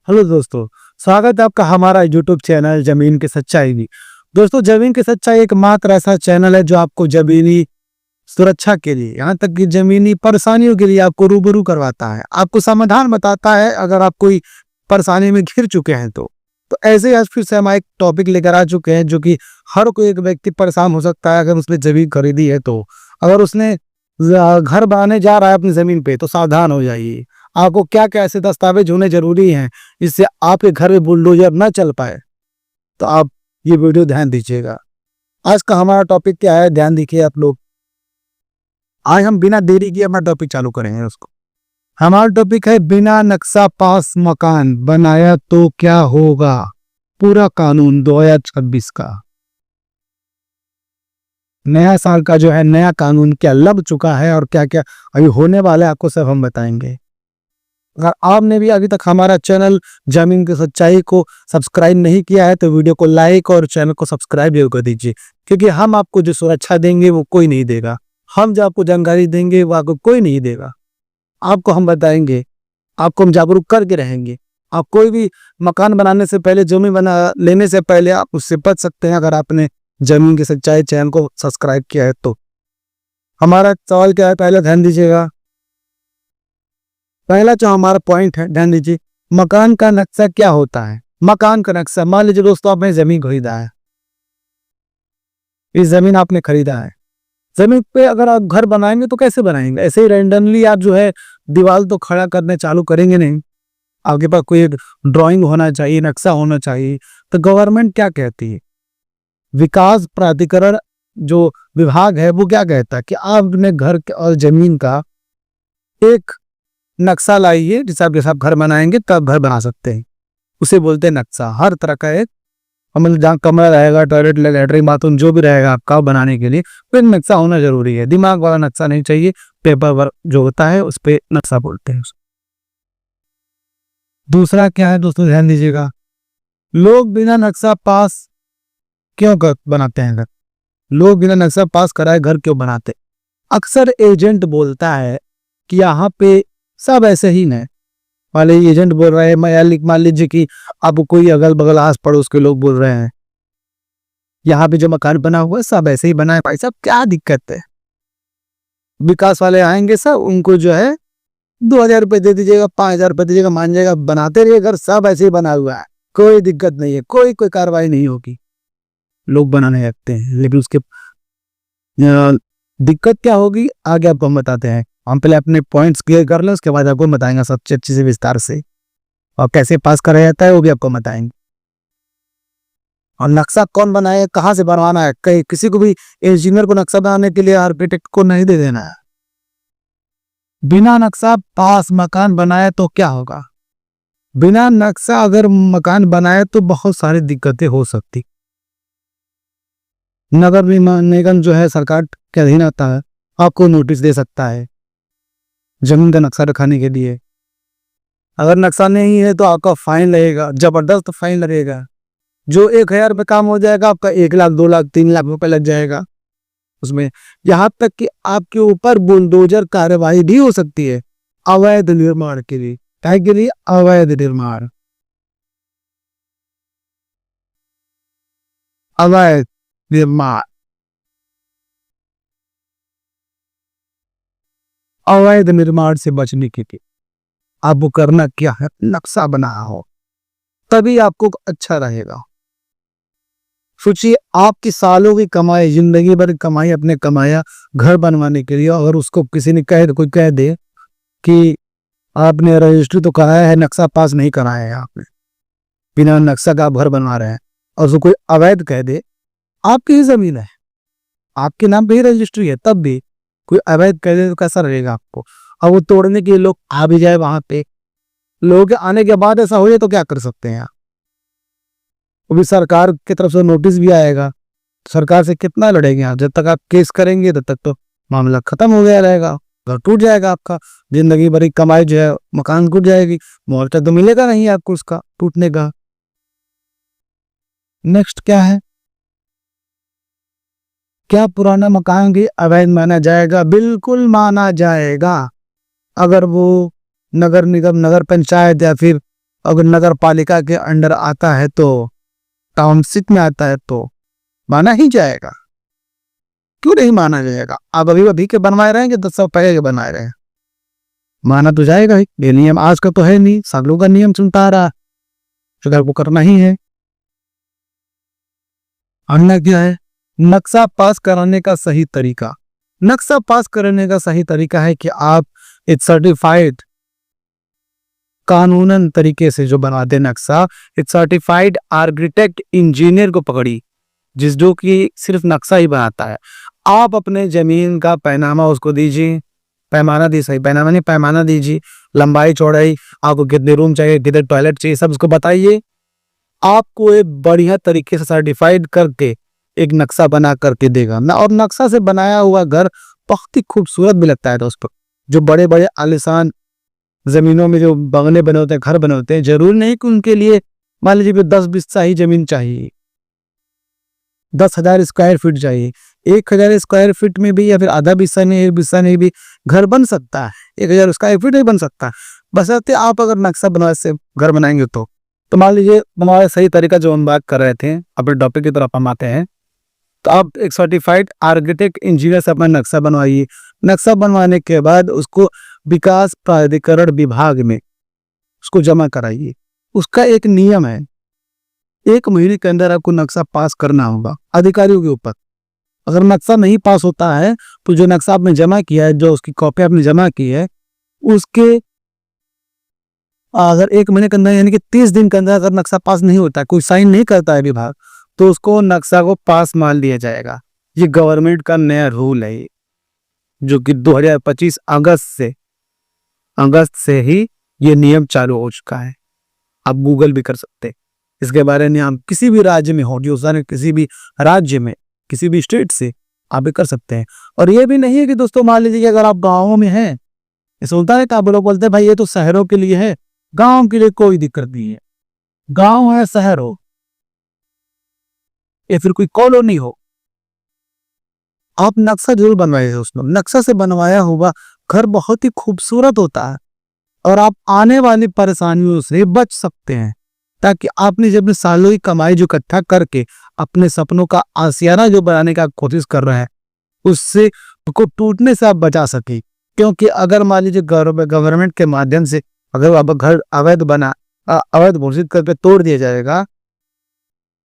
Hello दोस्तों, स्वागत है आपका हमारा यूट्यूब चैनल जमीन की सच्चाई में। दोस्तों, जमीन की सच्चाई एकमात्र ऐसा चैनल है जो आपको जमीनी सुरक्षा के लिए, यहाँ तक कि जमीनी परेशानियों के लिए आपको रूबरू करवाता है, आपको समाधान बताता है अगर आप कोई परेशानी में घिर चुके हैं तो ऐसे ही आज फिर से हम एक टॉपिक लेकर आ चुके हैं जो कि हर कोई एक व्यक्ति परेशान हो सकता है अगर उसने जमीन खरीदी है तो। अगर उसने घर बनाने जा रहा है अपनी जमीन पे तो सावधान हो जाइए। आपको क्या क्या ऐसे दस्तावेज होने जरूरी हैं जिससे आपके घर में बुलडोजर न चल पाए, तो आप ये वीडियो ध्यान दीजिएगा। आज का हमारा टॉपिक क्या है, ध्यान दीजिए आप लोग। आज हम बिना देरी किए अपना टॉपिक चालू करेंगे। उसको हमारा टॉपिक है बिना नक्शा पास मकान बनाया तो क्या होगा, पूरा कानून 2026 का। नया साल का जो है नया कानून क्या लग चुका है और क्या क्या अभी होने वाला है, आपको सब हम बताएंगे। अगर आपने भी अभी तक हमारा चैनल जमीन की सच्चाई को सब्सक्राइब नहीं किया है तो वीडियो को लाइक और चैनल को सब्सक्राइब जरूर कर दीजिए, क्योंकि हम आपको जो सुरक्षा देंगे वो कोई नहीं देगा। हम जो आपको जानकारी देंगे वो आपको कोई नहीं देगा। आपको हम बताएंगे, आपको हम जागरूक करके रहेंगे। आप कोई भी मकान बनाने से पहले, जमीन बना लेने से पहले आप उससे बच सकते हैं अगर आपने जमीन की सच्चाई चैनल को सब्सक्राइब किया है तो। हमारा सवाल क्या है, पहले ध्यान दीजिएगा। पहला जो हमारा पॉइंट है, ध्यान दीजिए, मकान का नक्शा क्या होता है। मकान का नक्शा, मान लीजिए दोस्तों आपने जमीन खरीदा है, इस जमीन आपने खरीदा है। जमीन पे अगर आप घर बनाएंगे तो कैसे बनाएंगे, ऐसे ही रैंडमली आप जो है दीवार तो खड़ा करने चालू करेंगे नहीं। आपके पास कोई ड्राइंग होना चाहिए, नक्शा होना चाहिए। तो गवर्नमेंट क्या कहती है, विकास प्राधिकरण जो विभाग है वो क्या कहता है कि आप अपने घर और जमीन का एक नक्शा लाइए, जिससे आप जैसा घर बनाएंगे तब घर बना सकते हैं। उसे बोलते हैं नक्शा। हर तरह का एक, मतलब जहाँ कमरा रहेगा, टॉयलेट, लैट्रिन, बाथरूम जो भी रहेगा आपका बनाने के लिए, तो नक्शा होना जरूरी है। दिमाग वाला नक्शा नहीं चाहिए, पेपर वर्क जो होता है उस पर नक्शा बोलते हैं। दूसरा क्या है दोस्तों, ध्यान दीजिएगा, लोग बिना नक्शा पास क्यों बनाते हैं घर। लोग बिना नक्शा पास कराए घर क्यों बनाते। अक्सर एजेंट बोलता है कि यहाँ पे सब ऐसे ही नहीं वाले, एजेंट बोल रहे हैं। मान लीजिए कि अब कोई अगल बगल आस पड़ोस के लोग बोल रहे हैं यहाँ पे जो मकान बना हुआ है सब ऐसे ही बना है। भाई साहब क्या दिक्कत है, विकास वाले आएंगे सब, उनको जो है 2000 रुपये दे दीजिएगा, 5000 रुपये दीजिएगा, मान जाएगा, बनाते रहिए घर, सब ऐसे ही बना हुआ है, कोई दिक्कत नहीं है, कोई कार्रवाई नहीं होगी। लोग बनाने लगते हैं, लेकिन उसके दिक्कत क्या होगी आगे आपको हम बताते हैं। हम पहले अपने पॉइंट्स क्लियर कर लें, उसके बाद आपको बताएंगे सबसे अच्छे से विस्तार से, और कैसे पास कराया जाता है वो भी आपको बताएंगे। और नक्शा कौन बनाए, कहाँ से बनवाना है, कहीं किसी को भी इंजीनियर को नक्शा बनाने के लिए आर्किटेक्ट को नहीं दे देना है। बिना नक्शा पास मकान बनाए तो क्या होगा। बिना नक्शा अगर मकान बनाए तो बहुत सारी दिक्कतें हो सकती। नगर निगम जो है सरकार के अधीन आता है, आपको नोटिस दे सकता है जमीन का नक्शा दिखाने के लिए। अगर नक्शा नहीं है तो आपका फाइन लगेगा, जबरदस्त फाइन लगेगा। जो 1000 रुपये काम हो जाएगा आपका 1 लाख, 2 लाख, 3 लाख रुपए लग जाएगा उसमें। यहाँ तक कि आपके ऊपर बुलडोजर कार्रवाई भी हो सकती है अवैध निर्माण के लिए। क्या के लिए? अवैध निर्माण, अवैध निर्माण। अवैध निर्माण से बचने के लिए आपको करना क्या है, नक्शा बनाया हो तभी आपको अच्छा रहेगा। सोचिए, आपकी सालों की कमाई, जिंदगी भर की कमाई अपने कमाया घर बनवाने के लिए, अगर उसको किसी ने कोई कह दे कि आपने रजिस्ट्री तो कराया है, नक्शा पास नहीं कराया है आपने, बिना नक्शा का आप घर बनवा रहे हैं, और उसको कोई अवैध कह दे, आपकी ही जमीन है, आपके नाम पे ही रजिस्ट्री है, तब भी कोई अवैध कह दे तो कैसा रहेगा आपको। और वो तोड़ने के लिए लोग आ भी जाए वहां पे, लोगों के आने के बाद ऐसा हो जाए तो क्या कर सकते हैं आप। वो भी सरकार की तरफ से नोटिस भी आएगा, सरकार से कितना लड़ेंगे आप। जब तक आप केस करेंगे तब तक तो मामला खत्म हो गया रहेगा, घर टूट जाएगा आपका, जिंदगी भर की कमाई जो है मकान टूट जाएगी, मुआवजा तो मिलेगा नहीं आपको उसका टूटने का। नेक्स्ट क्या है, क्या पुराना मकान भी अवैध माना जाएगा? बिल्कुल माना जाएगा। अगर वो नगर निगम, नगर पंचायत या फिर अगर नगर पालिका के अंडर आता है तो, टाउनशिप में आता है तो माना ही जाएगा। क्यों नहीं माना जाएगा? आप अभी अभी के बनवाए रहे हैं कि 10 साल पहले के बनाए रहे हैं, माना तो जाएगा ही। ये नियम आज का तो है नहीं, सालों का नियम चलता आ रहा, तो आपको करना ही है। अगला क्या है? नक्शा पास कराने का सही तरीका। नक्शा पास कराने का सही तरीका है कि आप एक सर्टिफाइड, कानूनन तरीके से जो बनाते नक्शा, एक सर्टिफाइड आर्किटेक्ट इंजीनियर को पकड़ी, जिस जो कि सिर्फ नक्शा ही बनाता है। आप अपने जमीन का पैमाना उसको दीजिए, पैमाना दी सही, पैमाना नहीं, पैमाना दीजिए, लंबाई चौड़ाई, आपको कितने रूम चाहिए, कितने टॉयलेट चाहिए, सब उसको बताइए। आपको एक बढ़िया तरीके से सर्टिफाइड करके एक नक्शा बना करके देगा ना। और नक्शा से बनाया हुआ घर बहुत ही खूबसूरत भी लगता है दोस्तों। जो बड़े बड़े आलिशान जमीनों में जो बंगले बने होते हैं, घर बने होते हैं, जरूरी नहीं कि उनके लिए मान लीजिए 10 बिस्सा ही जमीन चाहिए, 10,000 स्क्वायर फीट चाहिए। 1,000 स्क्वायर फीट में भी, या फिर आधा बिस्सा नहीं, 1 बिस्सा नहीं भी घर बन सकता है। 1,000 स्क्वायर फीट नहीं बन सकता, बशर्ते आप अगर नक्शा बनवा से घर बनाएंगे तो मान लीजिए हमारा सही तरीका जो हम बात कर रहे थे, अपने टॉपिक की तरफ हम आते हैं। तो आप एक सर्टिफाइड आर्किटेक्ट इंजीनियर से अपना नक्शा बनवाइए। नक्शा बनवाने के बाद उसको विकास प्राधिकरण विभाग में उसको जमा कराइए। उसका एक नियम है, 1 महीने के अंदर आपको नक्शा पास करना होगा अधिकारियों के ऊपर। अगर नक्शा नहीं पास होता है तो जो नक्शा आपने जमा किया है, जो उसकी कॉपी आपने जमा की है, उसके अगर 1 महीने के अंदर यानी कि 30 दिन के अंदर अगर नक्शा पास नहीं होता है, कोई साइन नहीं करता है विभाग, तो उसको नक्शा को पास मान लिया जाएगा। ये गवर्नमेंट का नया रूल है, जो कि 2025 अगस्त से ही ये नियम चालू हो चुका है। आप गूगल भी कर सकते हैं इसके बारे में। आप किसी भी राज्य में हो, किसी भी राज्य में, किसी भी स्टेट से आप भी कर सकते हैं। और ये भी नहीं है कि दोस्तों मान लीजिए कि अगर आप गाँवों में हैं, ऐसा होता है कि आप लोग बोलते हैं भाई ये तो शहरों के लिए है, गाँव के लिए कोई दिक्कत नहीं है। गाँव है, शहर हो या फिर कोई कॉलोनी हो, आप नक्शा जरूर बनवाइए उसमें। नक्शा से बनवाया हुआ घर बहुत ही खूबसूरत होता है और आप आने वाली परेशानियों से बच सकते हैं, ताकि आपने जब सालों की कमाई जो इकट्ठा करके अपने सपनों का आशियाना जो बनाने का कोशिश कर रहे हैं, उससे को टूटने से आप बचा सके। क्योंकि अगर मान लीजिए गवर्नमेंट के माध्यम से अगर आप घर अवैध घोषित करके तोड़ दिया जाएगा,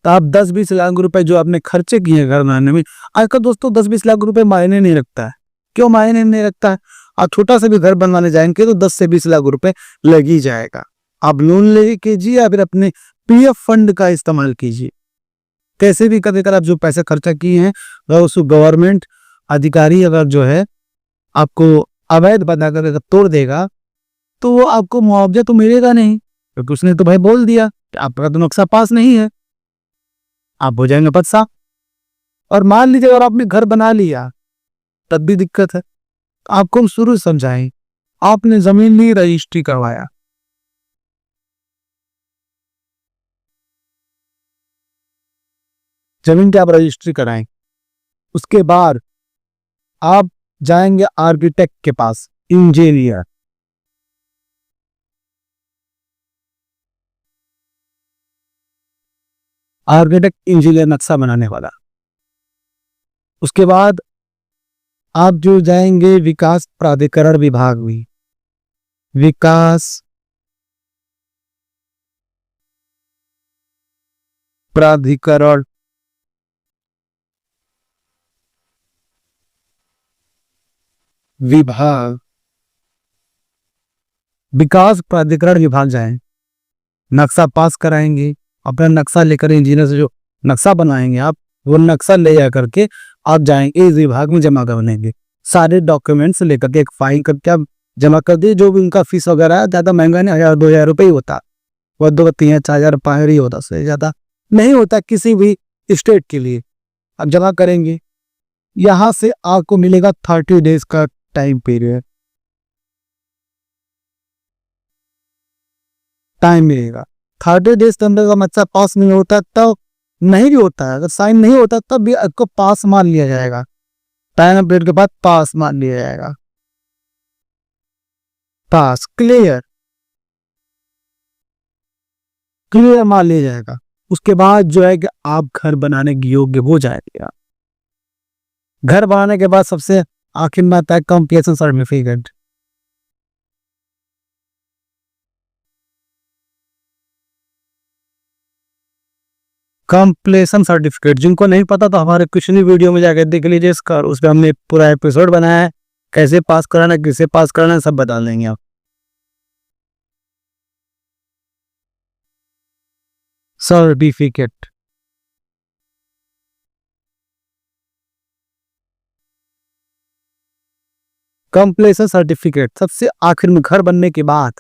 तो आप 10-20 लाख रुपए जो आपने खर्चे किए घर बनाने में, आजकल दोस्तों 10-20 लाख रुपए मायने नहीं रखता है। क्यों मायने नहीं रखता है? आप छोटा सा भी घर बनवाने जाएंगे तो 10 से 20 लाख रुपए लग ही जाएगा। आप लोन ले कीजिए या फिर अपने पीएफ फंड का इस्तेमाल कीजिए। कैसे भी करके आप जो पैसे खर्चा किए हैं, अगर उस गवर्नमेंट अधिकारी अगर जो है आपको अवैध बनाकर अगर तोड़ देगा, तो वो आपको मुआवजा तो मिलेगा नहीं, क्योंकि उसने तो भाई बोल दिया कि आपका तो नक्शा पास नहीं है, आप हो जाएंगे बदसा। और मान लीजिए अगर आपने घर बना लिया तब भी दिक्कत है। आपको हम शुरू से समझाएं, आपने जमीन ली, रजिस्ट्री करवाया, जमीन की आप रजिस्ट्री कराएं, उसके बाद आप जाएंगे आर्किटेक्ट के पास, इंजीनियर। आर्किटेक्ट इंजीनियर नक्शा बनाने वाला। उसके बाद आप जो जाएंगे विकास प्राधिकरण विभाग में, विकास प्राधिकरण विभाग, विकास प्राधिकरण विभाग जाएं, नक्शा पास कराएंगे, अपना नक्शा लेकर इंजीनियर से जो नक्शा बनाएंगे आप, वो नक्शा ले जा करके आप जाएंगे इस विभाग में जमा करवाएंगे। सारे डॉक्यूमेंट्स लेकर के एक फाइल करके आप जमा कर दिए। जो भी उनका फीस वगैरह है, ज़्यादा महंगा नहीं, 1,000-2,000 रुपये ही होता, वो 2-3-4,000 ही होता, से ज़्यादा नहीं होता किसी भी स्टेट के लिए। आप जमा करेंगे, यहाँ से आपको मिलेगा 30 डेज का टाइम पीरियड, टाइम मिलेगा। 30 डेज के अंदर अगर नक्शा पास नहीं होता तब नहीं भी होता है, अगर साइन नहीं होता तब भी आपको पास मान लिया जाएगा। टाइम पीरियड के बाद पास मान लिया जाएगा, पास, क्लियर। क्लियर मान लिया जाएगा। उसके बाद जो है कि आप घर बनाने के योग्य हो जाएगा। घर बनाने के बाद सबसे आखिर में आता है कंप्लीशन सर्टिफिकेट। कंप्लीशन सर्टिफिकेट जिनको नहीं पता तो हमारे पिछली वीडियो में जाकर देख लीजिए इसका, उस पर हमने पूरा एपिसोड बनाया है, कैसे पास कराना, किसे पास कराना, सब बता देंगे आप। सर्टिफिकेट कंप्लीशन सर्टिफिकेट सबसे आखिर में घर बनने के बाद,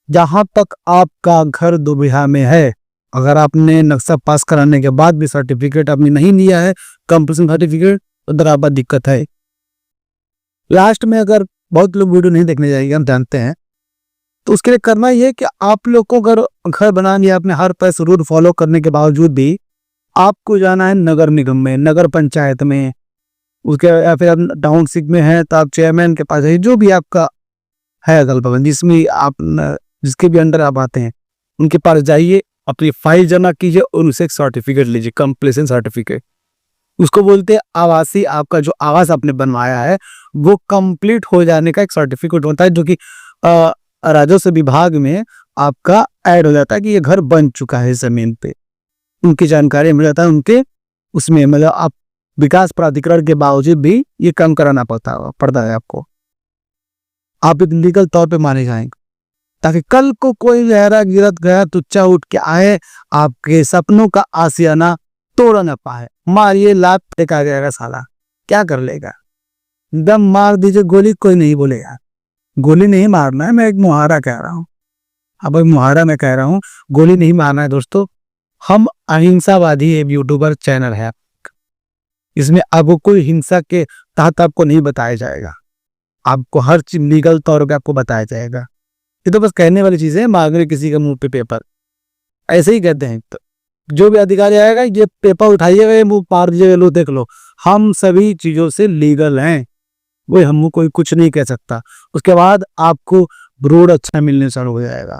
जहां तक आपका घर दुविधा में है, अगर आपने नक्शा पास कराने के बाद भी सर्टिफिकेट आपने नहीं लिया है कंप्लीशन सर्टिफिकेट, तो बराबर दिक्कत है। लास्ट में अगर बहुत लोग वीडियो नहीं देखने जाएंगे, हम जानते हैं, तो उसके लिए करना ये है कि आप लोग को अगर घर बनानी है, अपने हर पैसे रूल फॉलो करने के बावजूद भी आपको जाना है नगर निगम में, नगर पंचायत में, उसके या फिर आप टाउनशिप में है तो आप चेयरमैन के पास है, जो भी आपका है अगल बगल जिसमें आप जिसके भी अंडर आप आते हैं, उनके पास जाइए, अपनी फाइल जमा कीजिए और उनसे एक सर्टिफिकेट लीजिए, कंप्लीशन सर्टिफिकेट। उसको बोलते हैं आवासीय, आपका जो आवास आपने बनवाया है वो कंप्लीट हो जाने का एक सर्टिफिकेट होता है, जो कि राजस्व विभाग में आपका ऐड हो जाता है कि ये घर बन चुका है जमीन पे, उनकी जानकारी मिल जाता है, उनके उसमें मतलब आप विकास प्राधिकरण के बावजूद भी ये काम कराना पड़ता है आपको। आप एक लीगल तौर पे माने जाएंगे, ताकि कल को कोई लहरा गिरत गया तुच्चा उठ के आए, आपके सपनों का आशियाना तोड़ न पाए। मारिए लात फेंका जाएगा साला, क्या कर लेगा, दम मार दीजिए गोली, कोई नहीं बोलेगा। गोली नहीं मारना है, मैं एक मुहावरा कह रहा हूँ, अब एक मुहावरा मैं कह रहा हूँ, गोली नहीं मारना है दोस्तों। हम अहिंसावादी एक यूट्यूबर चैनल है, इसमें आपको कोई हिंसा के तहत आपको नहीं बताया जाएगा, आपको हर चीज लीगल तौर पे आपको बताया जाएगा। ये तो बस कहने वाली चीज है, मांगने किसी के मुंह पे पेपर, ऐसे ही कहते हैं। तो जो भी अधिकारी आएगा ये पेपर उठाइएगा, ये मुंह पार दीजिएगा, लो देख लो, हम सभी चीजों से लीगल हैं, वो हमको कोई कुछ नहीं कह सकता। उसके बाद आपको रोड अच्छा मिलने चालू हो जाएगा,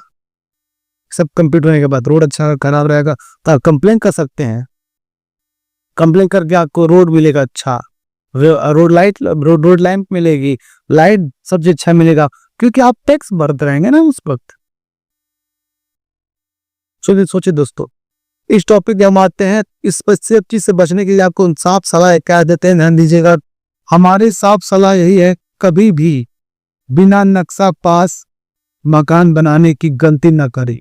सब कंप्लीट होने के बाद रोड अच्छा खराब रहेगा तो आप कंप्लेन कर सकते हैं, कंप्लेन करके आपको रोड मिलेगा अच्छा, रोड लैंप मिलेगी, लाइट सबसे अच्छा मिलेगा, क्योंकि आप टैक्स भरते रहेंगे ना उस वक्त। सोचिए दोस्तों, इस टॉपिक हम आते हैं, इस सब चीज से बचने के लिए आपको साफ सलाह क्या देते हैं, ध्यान दीजिएगा। हमारी साफ सलाह यही है, कभी भी बिना नक्शा पास मकान बनाने की गलती न करें।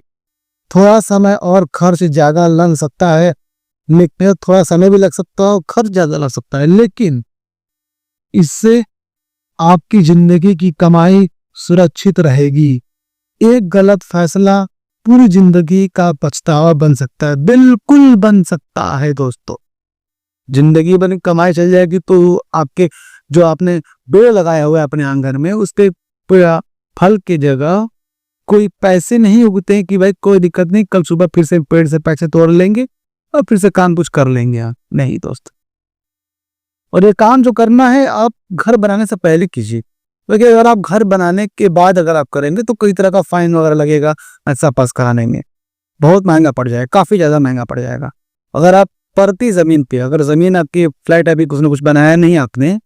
थोड़ा समय और खर्च ज्यादा लग सकता है, लेकिन थोड़ा समय भी लग सकता है और खर्च ज्यादा लग सकता है, लेकिन इससे आपकी जिंदगी की कमाई सुरक्षित रहेगी। एक गलत फैसला पूरी जिंदगी का पछतावा बन सकता है, बिल्कुल बन सकता है दोस्तों। जिंदगी भर कमाई चल जाएगी तो आपके जो आपने पेड़ लगाया हुआ है अपने आंगन में, उस पे फल की जगह कोई पैसे नहीं उगते हैं कि भाई कोई दिक्कत नहीं, कल सुबह फिर से पेड़ से पैसे तोड़ लेंगे और फिर से काम कुछ कर लेंगे आप, नहीं दोस्त। और ये काम जो करना है आप घर बनाने से पहले कीजिए, क्योंकि अगर आप घर बनाने के बाद अगर आप करेंगे तो कई तरह का फाइन वगैरह लगेगा, नक्शा पास कराने में बहुत महंगा पड़ जाएगा, काफी ज्यादा महंगा पड़ जाएगा। अगर आप परती जमीन पे, अगर जमीन आपकी फ्लैट अभी कुछ ना कुछ बनाया नहीं आपने,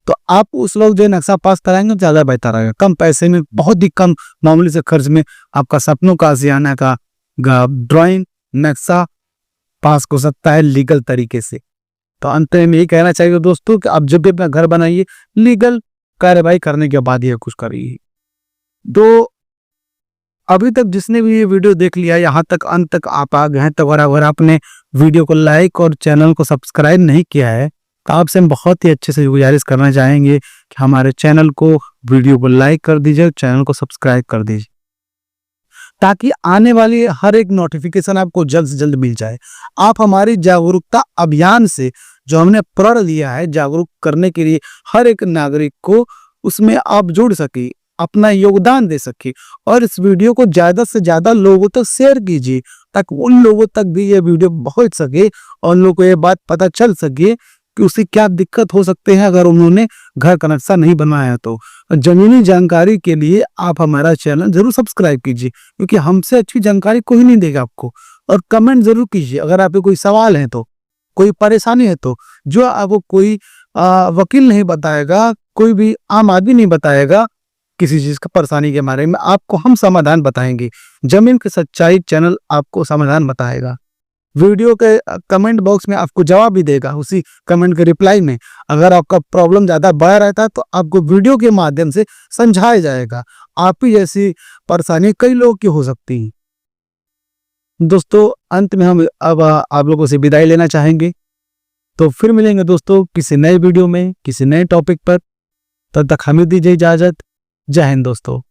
तो आप उस लोग जो नक्शा पास कराएंगे ज्यादा बेहतर रहेगा, कम पैसे में, बहुत ही कम मामूली से खर्च में आपका सपनों का आशियाना का ड्राइंग नक्शा पास हो सकता है लीगल तरीके से। तो अंत में यही कहना चाहिए दोस्तों कि आप जब भी अपना घर बनाइए लीगल कार्रवाई करने के बाद ये कुछ करिए। तो अभी तक जिसने भी ये वीडियो देख लिया, यहाँ तक अंत तक आप आ गए हैं, तो अगर आपने वीडियो को लाइक और चैनल को सब्सक्राइब नहीं किया है तो आपसे हम बहुत ही अच्छे से गुजारिश करना चाहेंगे कि हमारे चैनल को, वीडियो को लाइक कर दीजिए, चैनल को सब्सक्राइब कर दीजिए, ताकि आने वाली हर एक नोटिफिकेशन आपको जल्द से जल्द मिल जाए। आप हमारी जागरूकता अभियान से जो हमने प्रण लिया है जागरूक करने के लिए हर एक नागरिक को, उसमें आप जुड़ सके, अपना योगदान दे सके, और इस वीडियो को ज्यादा से ज्यादा लोगों तक शेयर कीजिए, ताकि उन लोगों तक भी ये वीडियो पहुंच सके और उन लोगों को ये बात पता चल सके कि उसे क्या दिक्कत हो सकते हैं अगर उन्होंने घर का नक्शा नहीं बनवाया है। तो ज़मीनी जानकारी के लिए आप हमारा चैनल ज़रूर सब्सक्राइब कीजिए, क्योंकि हमसे अच्छी जानकारी कोई नहीं देगा आपको। और कमेंट ज़रूर कीजिए अगर आपके कोई सवाल है तो, कोई परेशानी है तो, जो आपको कोई वकील नहीं बताएगा, कोई भी आम आदमी नहीं बताएगा। किसी चीज़ का परेशानी के बारे में आपको हम समाधान बताएँगे। ज़मीन की सच्चाई चैनल आपको समाधान बताएगा। वीडियो के कमेंट बॉक्स में आपको जवाब भी देगा, उसी कमेंट के रिप्लाई में। अगर आपका प्रॉब्लम ज़्यादा बढ़ रहता है तो आपको वीडियो के माध्यम से समझाया जाएगा। आप ही जैसी परेशानी कई लोगों की हो सकती है। दोस्तों, अंत में हम अब आप लोगों से विदाई लेना चाहेंगे। तो फिर मिलेंगे दोस्तों किसी नए वीडियो में, किसी नए टॉपिक पर। तब तक हमें दीजिए इजाज़त। जय हिंद दोस्तों।